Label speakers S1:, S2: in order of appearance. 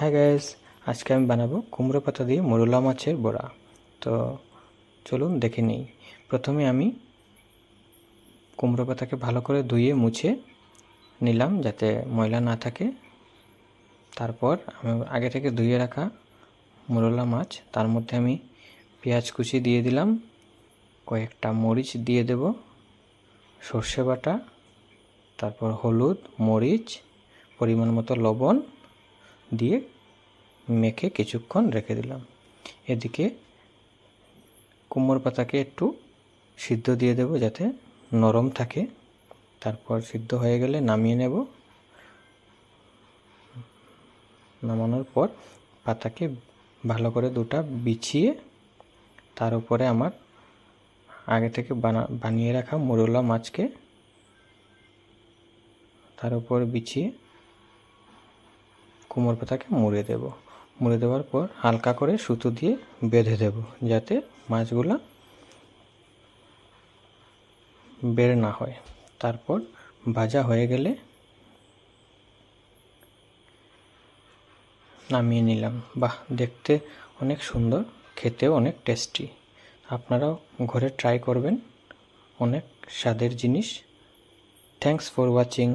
S1: Hi guys, আজকে আমি বানাবো কুমড়ো পাতা দিয়ে মোরলা মাছের বড়া। তো চলুন দেখে নিই। প্রথমে আমি কুমড়ো পাতাকে ভালো করে ধুয়ে মুছে নিলাম যাতে ময়লা না থাকে। তারপর আমি আগে থেকে ধুয়ে রাখা মোরলা মাছ, তার মধ্যে আমি পেঁয়াজ কুচি দিয়ে দিলাম, কয়েকটা মরিচ দিয়ে দেব, সর্ষে বাটা, তারপর হলুদ, মরিচ, পরিমাণ মতো লবণ দিয়ে মেখে কিছুক্ষণ রেখে দিলাম। এদিকে কুমড়ো পাতাকে একটু সিদ্ধ দিয়ে দেব যাতে নরম থাকে। তারপর সিদ্ধ হয়ে গেলে নামিয়ে নেব। নামানোর পর পাতাকে ভালো করে দুটো বিছিয়ে তার উপরে আমার আগে থেকে বানিয়ে রাখা মোরলা মাছকে তার উপর বিছিয়ে কুমড়ো পাতাকে মুড়ে দেব। মুড়ে দেওয়ার পর হালকা করে সুতো দিয়ে বেঁধে দেব যাতে মাছগুলো বের না হয়। তারপর ভাজা হয়ে গেলে নামিয়ে নিলাম। বাহ, দেখতে অনেক সুন্দর, খেতেও অনেক টেস্টি। আপনারাও ঘরে ট্রাই করবেন, অনেক স্বাদের জিনিস। Thanks for watching.